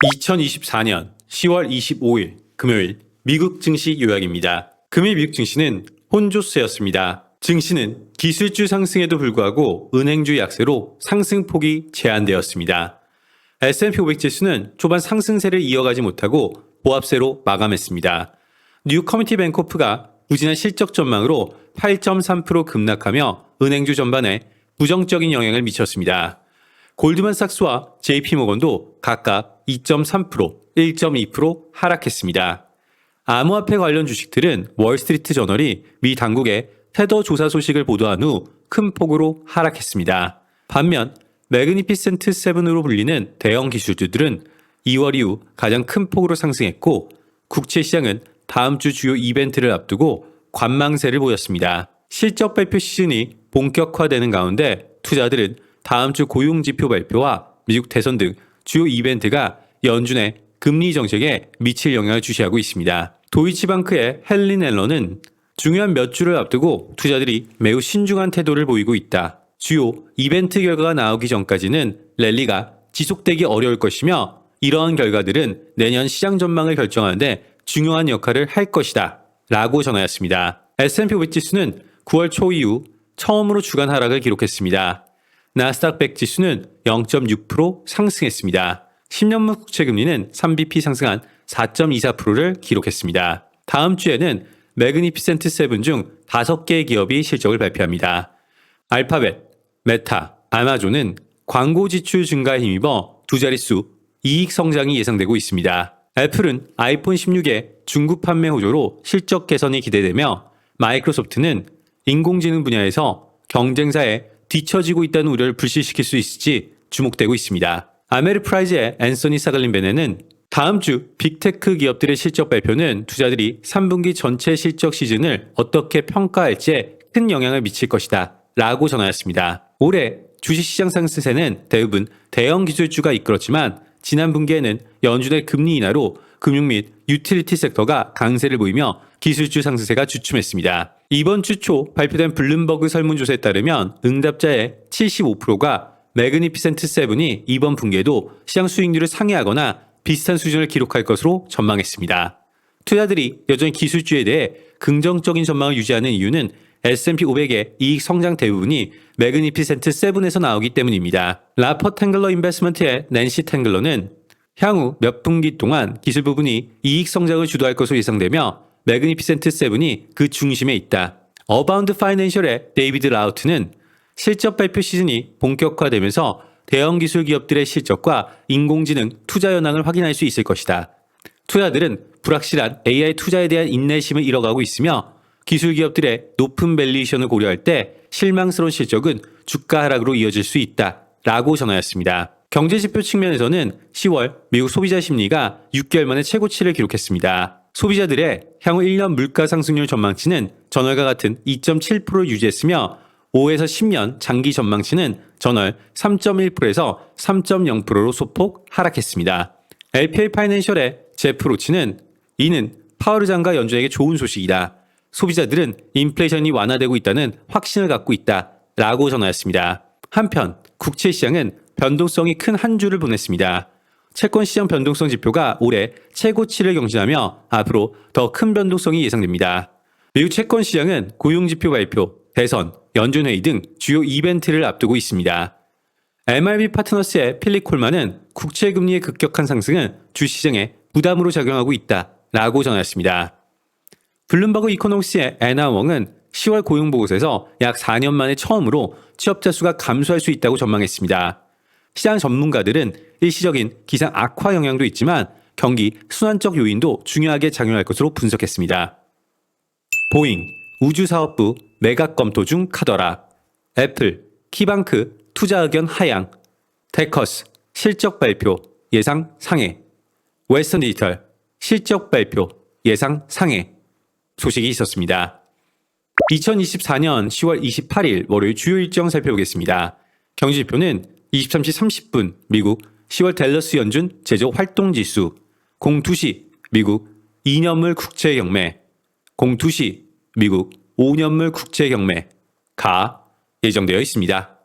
2024년 10월 25일 금요일 미국 증시 요약입니다. 금일 미국 증시는 혼조세였습니다. 증시는 기술주 상승에도 불구하고 은행주 약세로 상승폭이 제한되었습니다. S&P 500 지수는 초반 상승세를 이어가지 못하고 보합세로 마감했습니다. 뉴 커뮤니티 뱅코프가 부진한 실적 전망으로 8.3% 급락하며 은행주 전반에 부정적인 영향을 미쳤습니다. 골드만삭스와 JP모건도 각각 2.3%, 1.2% 하락했습니다. 암호화폐 관련 주식들은 월스트리트 저널이 미 당국의 테더 조사 소식을 보도한 후 큰 폭으로 하락했습니다. 반면 매그니피센트 세븐으로 불리는 대형 기술주들은 2월 이후 가장 큰 폭으로 상승했고 국채시장은 다음 주 주요 이벤트를 앞두고 관망세를 보였습니다. 실적 발표 시즌이 본격화되는 가운데 투자들은 다음 주 고용지표 발표와 미국 대선 등 주요 이벤트가 연준의 금리 정책에 미칠 영향을 주시하고 있습니다. 도이치방크의 헬린 앨런은 중요한 몇 주를 앞두고 투자들이 매우 신중한 태도를 보이고 있다. 주요 이벤트 결과가 나오기 전까지는 랠리가 지속되기 어려울 것이며 이러한 결과들은 내년 시장 전망을 결정하는데 중요한 역할을 할 것이다. 라고 전하였습니다. S&P 500 지수는 9월 초 이후 처음으로 주간 하락을 기록했습니다. 나스닥 100 지수는 0.6% 상승했습니다. 10년물 국채금리는 3bp 상승한 4.24%를 기록했습니다. 다음 주에는 매그니피센트 세븐 중 5개의 기업이 실적을 발표합니다. 알파벳, 메타, 아마존은 광고 지출 증가에 힘입어 두 자릿수 이익 성장이 예상되고 있습니다. 애플은 아이폰 16의 중국 판매 호조로 실적 개선이 기대되며 마이크로소프트는 인공지능 분야에서 경쟁사에 뒤처지고 있다는 우려를 불씨시킬 수 있을지 주목되고 있습니다. 아메리프라이즈의 앤서니 사글린베네는 다음 주 빅테크 기업들의 실적 발표는 투자들이 3분기 전체 실적 시즌을 어떻게 평가할지에 큰 영향을 미칠 것이다 라고 전하였습니다. 올해 주식시장 상승세는 대부분 대형 기술주가 이끌었지만 지난 분기에는 연준의 금리 인하로 금융 및 유틸리티 섹터가 강세를 보이며 기술주 상승세가 주춤했습니다. 이번 주 초 발표된 블룸버그 설문조사에 따르면 응답자의 75%가 매그니피센트 세븐이 이번 분기에도 시장 수익률을 상회하거나 비슷한 수준을 기록할 것으로 전망했습니다. 투자들이 여전히 기술주에 대해 긍정적인 전망을 유지하는 이유는 S&P 500의 이익 성장 대부분이 매그니피센트 세븐에서 나오기 때문입니다. 라퍼 탱글러 인베스먼트의 낸시 탱글러는 향후 몇 분기 동안 기술 부분이 이익 성장을 주도할 것으로 예상되며 매그니피센트 세븐이 그 중심에 있다. 어바운드 파이낸셜의 데이비드 라우트는 실적 발표 시즌이 본격화되면서 대형 기술 기업들의 실적과 인공지능 투자 현황을 확인할 수 있을 것이다. 투자들은 불확실한 AI 투자에 대한 인내심을 잃어가고 있으며 기술 기업들의 높은 밸류에이션을 고려할 때 실망스러운 실적은 주가 하락으로 이어질 수 있다. 라고 전하였습니다. 경제지표 측면에서는 10월 미국 소비자 심리가 6개월 만에 최고치를 기록했습니다. 소비자들의 향후 1년 물가 상승률 전망치는 전월과 같은 2.7%를 유지했으며 5에서 10년 장기 전망치는 전월 3.1%에서 3.0%로 소폭 하락했습니다. LPL 파이낸셜의 제프 로치는 이는 파월 의장과 연준에게 좋은 소식이다. 소비자들은 인플레이션이 완화되고 있다는 확신을 갖고 있다. 라고 전하였습니다. 한편 국채시장은 변동성이 큰 한 주를 보냈습니다. 채권시장 변동성 지표가 올해 최고치를 경신하며 앞으로 더 큰 변동성이 예상됩니다. 미국 채권시장은 고용지표 발표, 대선, 연준회의 등 주요 이벤트를 앞두고 있습니다. MRB 파트너스의 필립 콜만은 국채금리의 급격한 상승은 주시장에 부담으로 작용하고 있다. 라고 전했습니다. 블룸버그 이코노믹스의 애나 웡은 10월 고용보고서에서 약 4년 만에 처음으로 취업자 수가 감소할 수 있다고 전망했습니다. 시장 전문가들은 일시적인 기상 악화 영향도 있지만 경기 순환적 요인도 중요하게 작용할 것으로 분석했습니다. 보잉, 우주사업부 매각 검토 중 카더라, 애플, 키방크 투자 의견 하향, 테커스 실적 발표 예상 상해, 웨스턴 디지털 실적 발표 예상 상해 소식이 있었습니다. 2024년 10월 28일 월요일 주요 일정 살펴보겠습니다. 경제지표는 23시 30분 미국 10월 댈러스 연준 제조 활동지수, 02시 미국 2년물 국채 경매, 02시 미국 5년물 국채 경매가 예정되어 있습니다.